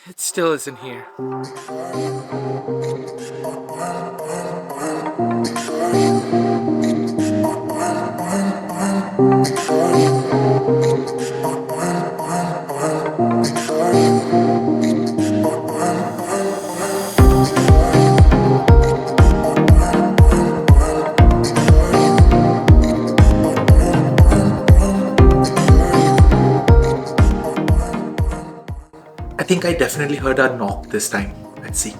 It still isn't here. I think I definitely heard a knock this time. Let's see.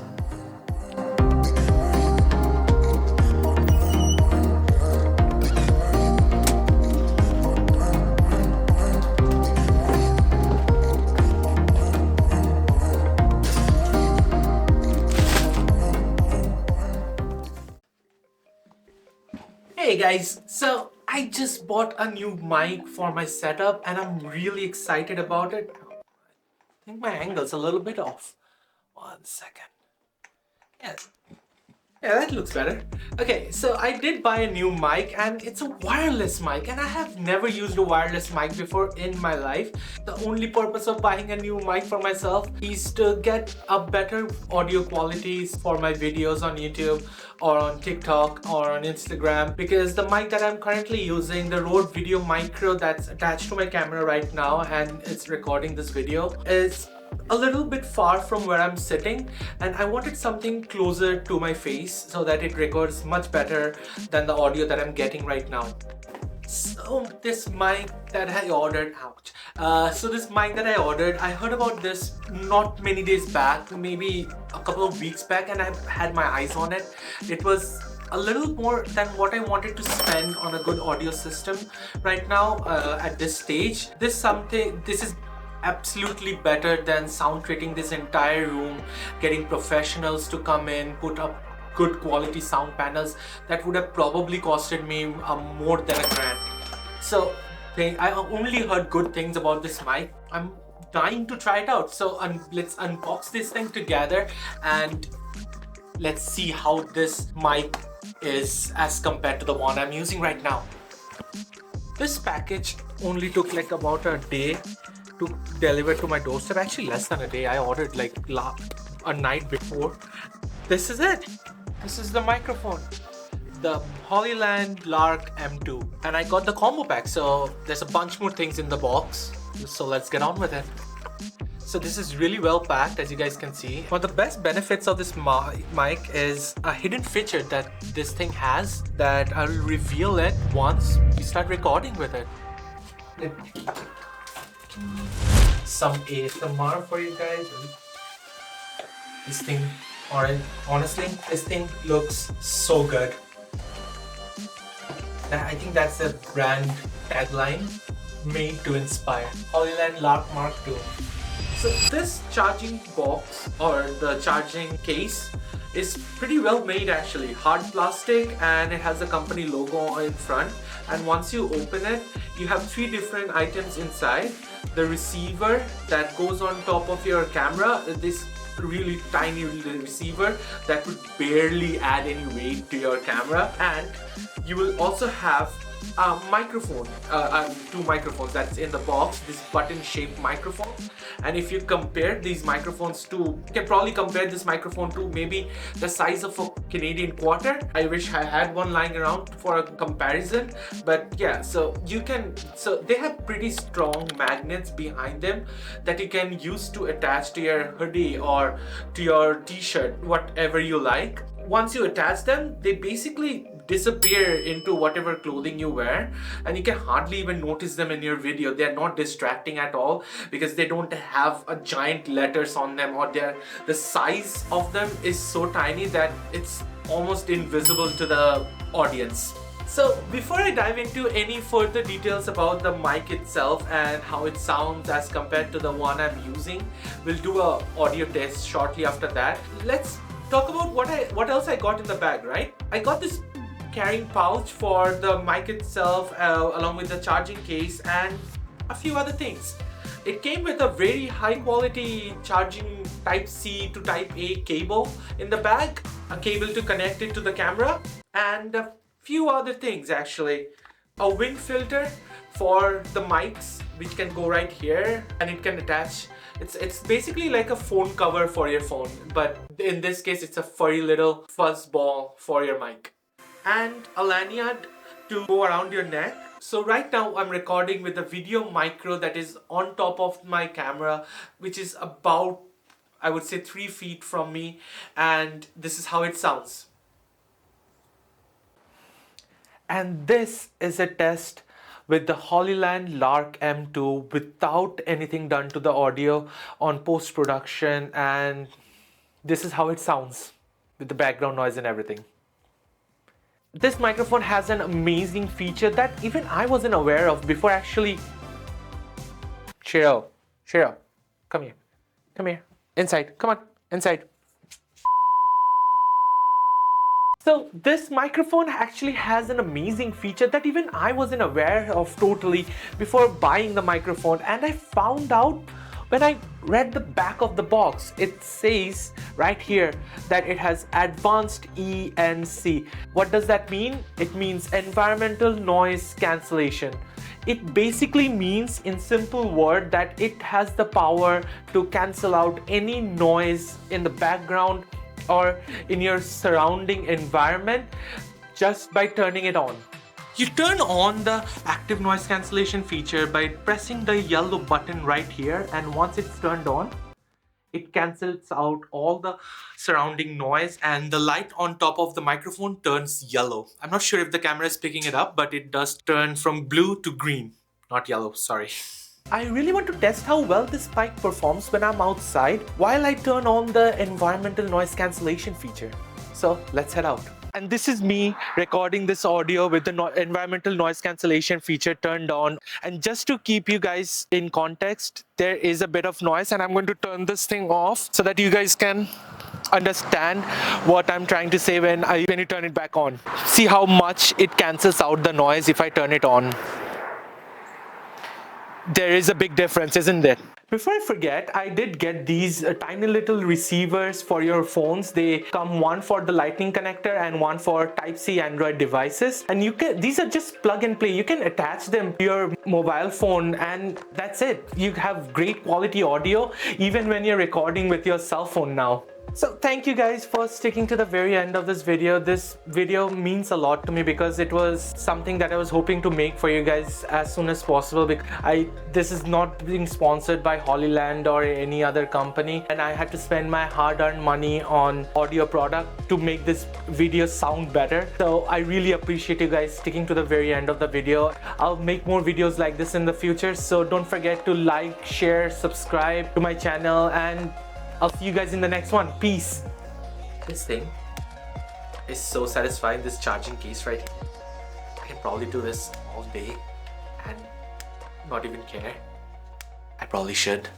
Hey guys, so I just bought a new mic for my setup and I'm really excited about it. I think my angle's a little bit off. 1 second. Yes. Yeah, that looks better. Okay, so I did buy a new mic and it's a wireless mic and I have never used a wireless mic before in my life. The only purpose of buying a new mic for myself is to get a better audio quality for my videos on YouTube or on TikTok or on Instagram, because the mic that I'm currently using, the Rode Video Micro that's attached to my camera right now and it's recording this video, is a little bit far from where I'm sitting, and I wanted something closer to my face so that it records much better than the audio that I'm getting right now. So this mic that I ordered, I heard about this not many days back, maybe a couple of weeks back, and I've had my eyes on it. It was a little more than what I wanted to spend on a good audio system right now at this stage. This is absolutely better than sound treating this entire room, getting professionals to come in, put up good quality sound panels. That would have probably costed me more than $1,000. So I only heard good things about this mic. I'm dying to try it out. So let's unbox this thing together and let's see how this mic is as compared to the one I'm using right now. This package only took like about a day to deliver to my doorstep. Actually less than a day. I ordered like a night before. This is it. This is the microphone, the HollyLand Lark M2, and I got the combo pack, so there's a bunch more things in the box, so let's get on with it. So this is really well packed, as you guys can see. One of the best benefits of this mic is a hidden feature that this thing has that I'll reveal it once we start recording with it. Some ASMR for you guys. This thing, honestly, this thing looks so good. I think that's the brand tagline, made to inspire. HollyLand Lark Mark II. So this charging box or the charging case is pretty well made actually. Hard plastic, and it has the company logo in front. And once you open it, you have 3 different items inside. The receiver that goes on top of your camera, this really tiny little receiver that would barely add any weight to your camera, and you will also have a microphone, 2 microphones that's in the box, this button shaped microphone. And if you compare these microphones to, you can probably compare this microphone to maybe the size of a Canadian quarter. I wish I had one lying around for a comparison, but yeah, so they have pretty strong magnets behind them that you can use to attach to your hoodie or to your t-shirt, whatever you like. Once you attach them, they basically disappear into whatever clothing you wear, and you can hardly even notice them in your video. They're not distracting at all because they don't have a giant letters on them, or the size of them is so tiny that it's almost invisible to the audience. So before I dive into any further details about the mic itself and how it sounds as compared to the one I'm using, we'll do a audio test shortly after that. Let's talk about what else I got in the bag, right? I got this carrying pouch for the mic itself, along with the charging case and a few other things. It came with a very high quality charging Type C to Type A cable in the bag, a cable to connect it to the camera, and a few other things actually. A wind filter for the mics, which can go right here, and it can attach It's basically like a phone cover for your phone, but in this case it's a furry little fuzz ball for your mic. And a lanyard to go around your neck. So right now I'm recording with a video micro that is on top of my camera, which is about, I would say, 3 feet from me, and this is how it sounds. And this is a test with the HollyLand Lark M2 without anything done to the audio on post-production, and this is how it sounds with the background noise and everything. This microphone has an amazing feature that even I wasn't aware of before actually... Shiro, come here, inside, come on, inside. So this microphone actually has an amazing feature that even I wasn't aware of totally before buying the microphone, and I found out when I read the back of the box. It says right here that it has advanced ENC. What does that mean? It means environmental noise cancellation. It basically means, in simple word, that it has the power to cancel out any noise in the background or in your surrounding environment just by turning it on. You turn on the active noise cancellation feature by pressing the yellow button right here, and once it's turned on, it cancels out all the surrounding noise and the light on top of the microphone turns yellow. I'm not sure if the camera is picking it up, but it does turn from blue to green. Not yellow, sorry. I really want to test how well this mic performs when I'm outside while I turn on the environmental noise cancellation feature. So let's head out. And this is me recording this audio with the environmental noise cancellation feature turned on. And just to keep you guys in context, there is a bit of noise, and I'm going to turn this thing off so that you guys can understand what I'm trying to say when you turn it back on. See how much it cancels out the noise if I turn it on. There is a big difference, isn't there? Before I forget, I did get these tiny little receivers for your phones. They come one for the lightning connector and one for Type-C Android devices. And these are just plug and play. You can attach them to your mobile phone and that's it. You have great quality audio even when you're recording with your cell phone now. So thank you guys for sticking to the very end of this video. This video means a lot to me because it was something that I was hoping to make for you guys as soon as possible. This is not being sponsored by HollyLand or any other company, and I had to spend my hard-earned money on audio product to make this video sound better. So I really appreciate you guys sticking to the very end of the video. I'll make more videos like this in the future, so don't forget to like, share, subscribe to my channel, and I'll see you guys in the next one. Peace. This thing is so satisfying, this charging case right here. I can probably do this all day and not even care. I probably should.